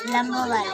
लंबो वाले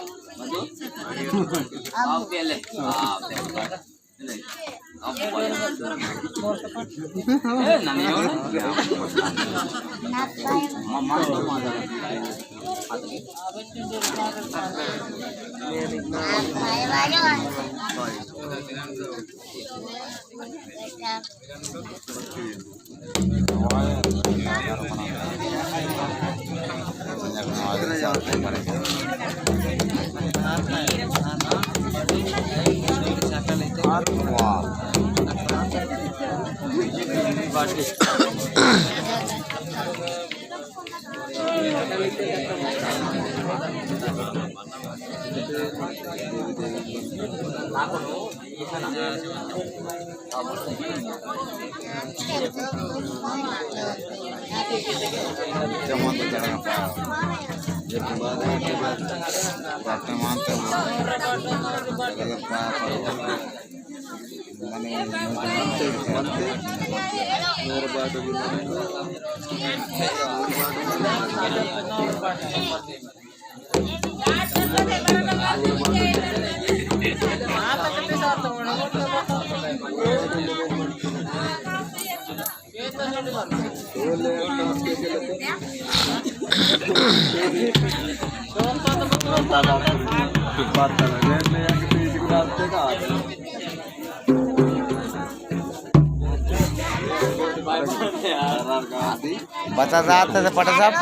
बचा जाते थे पटा साहब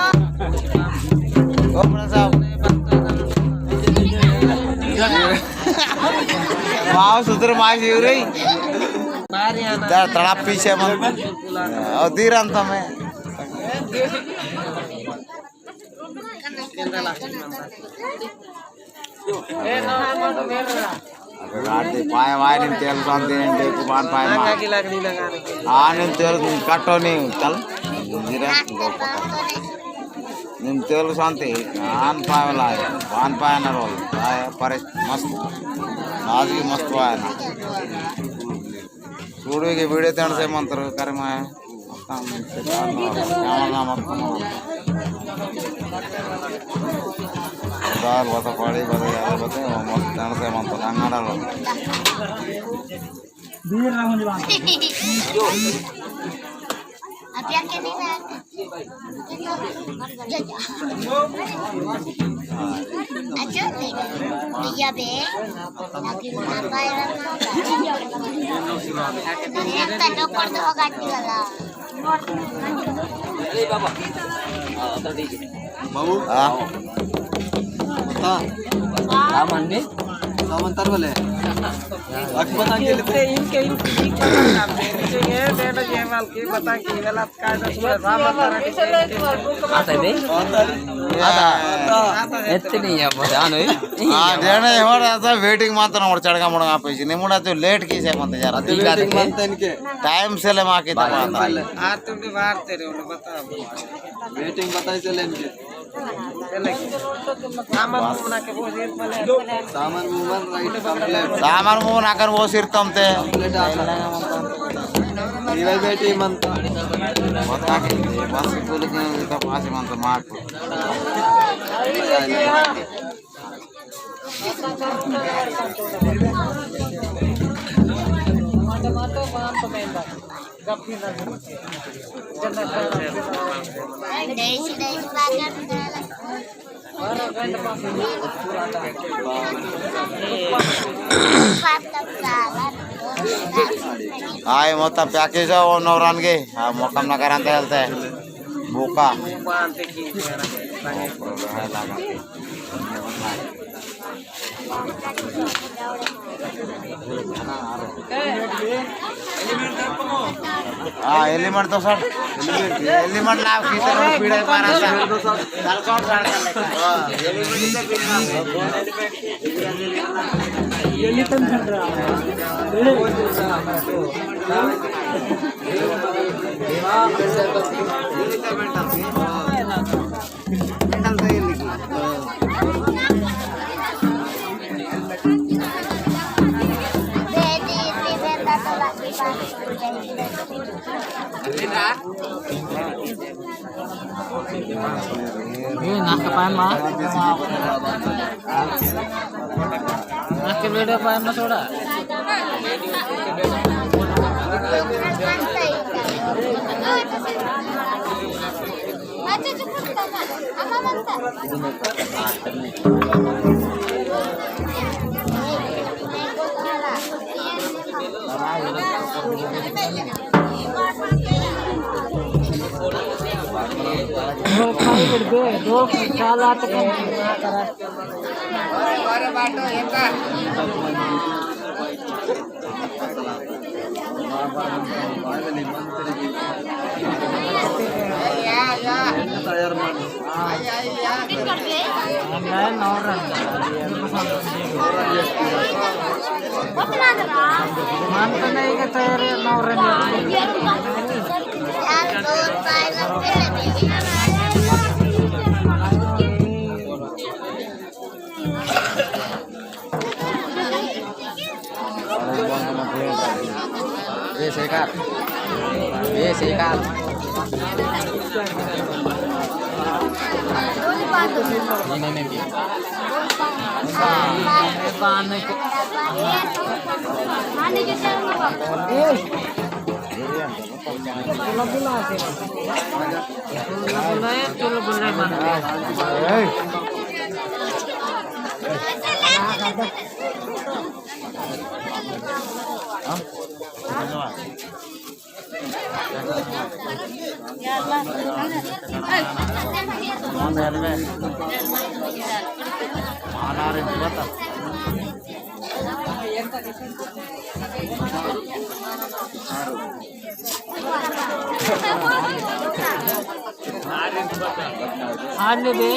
ओ पटा साहब वाह सुधर माश हो रही तड़ा पीछे मन और दीरान था मैं पाए वाय नहीं तेल सांते हैं देखो बान पाए मार आने तेल काटो नहीं चल जीरा निम तेल सांते आन पाए वाला है बान पाए ना रोल पाए परे मस्त आज की मस्त पाए ना सूर्य के वीडियो तेन से मंत्र करे मैं क्या मत दाल बता पड़ी बता यार बता मस्त तेन से मंत्र अंगारा लो दूर ना होने वाला अभी आके नहीं मैं अच्छा भैया बे अभी मार पाएगा ये तो डॉक्टर तो गाड़ी वाला अरे बाबा आता ठीक है बाबू हाँ सामान में सामान तरवले पता इनके इनके ये बेटा जेमाल की पता की वाला का आता है बे आता इतनी है बता नहीं हाँ देने हो रहा था वेटिंग मात्र और चढ़गा मुड़गा पैसे नहीं मुड़ा तो लेट की से मत यार वेटिंग मानते इनके टाइम से ले माँ की तब आज तुमके बाहर तेरे उन्हें बता वेटिंग बताई चले इनके सामान बना के वो रेट वाले सामान मुमन राइट कंप्लीट सामान मुमन आकर वो सिर तमते इवाई बेटी मंत बता के बस बोल के तो पास मंत मार टमाटो पान तो मेंदा गप्पी ना देसी बाजार और गंड पास आए मोता प्याके जाओ नौरान के हाँ मौका ना करांते चलते हैं भूखा पानते की हाँ एलिमेंट तो सर एलिमेंट लाभ की तरह पीड़े मारा था दाल कौन साड़ कर लेता है एलिमेंट से पीड़े एलिमेंट कर रहा नाकापान मा नाके वीडियो पान मा थोड़ा दो साल आते ಈಗ ತಯಾರಿ sekat ini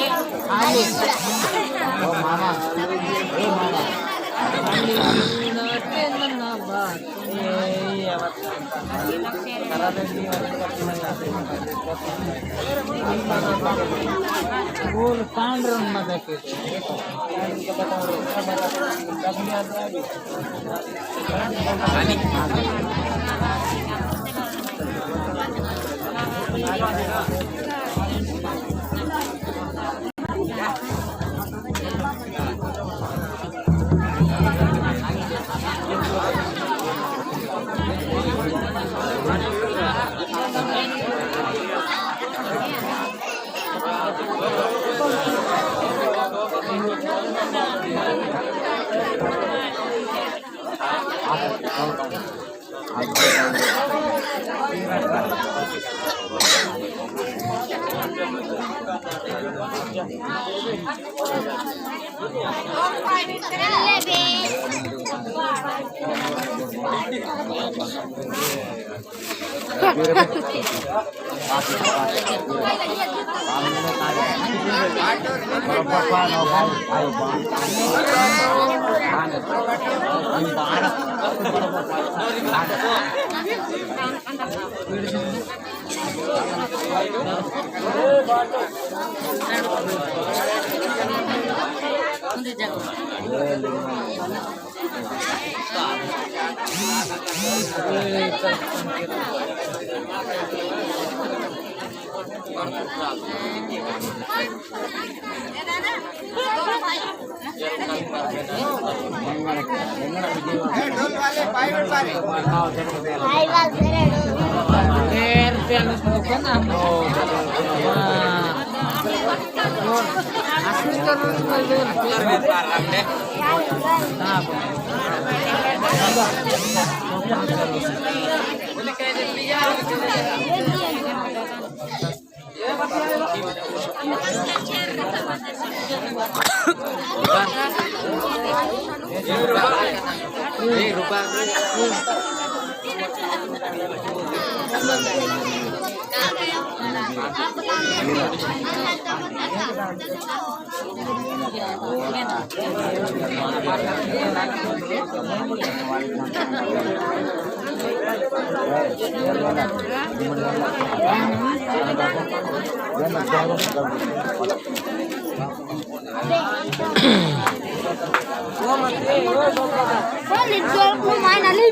Kau lihat jual rumah ini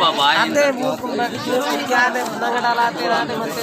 बाबा అదే ఊరుకున్నాడు నంగడాలు ఆతే రాని మంచి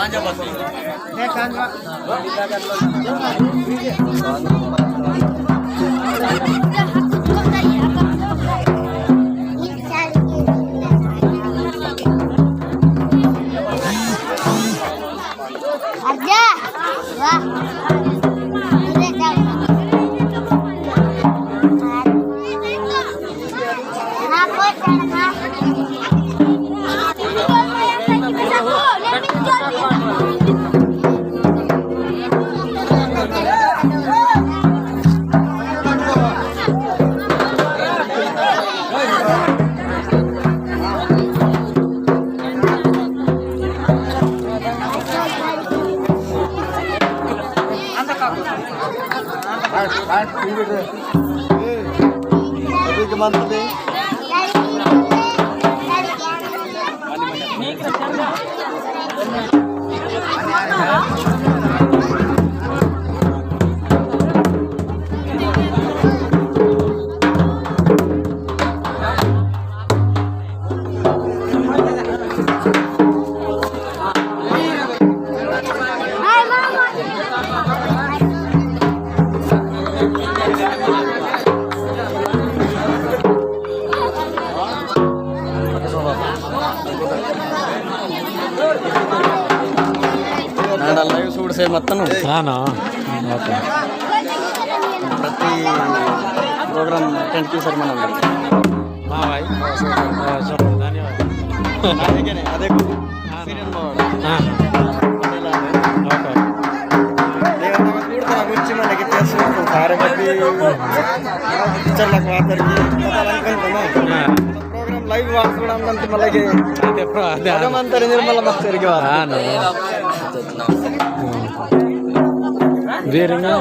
Aja, wah, udah jauh. Kenapa jangan? Live చూడసే మొత్తం ఓకే ప్రతి ప్రోగ్రామ్ అటెండ్ చేశారు మనం మా భాయ్ ధన్యవాదాలు అదే సీరియల్ ఓకే గురించి మనకి తెలుసు సార్ బట్టి టీచర్లకు అందరికి ప్రోగ్రామ్ లైవ్ వాడుకోవడం అంటే మళ్ళీ అంతా నిర్మల భక్తుడికి వేరేగా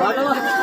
Ada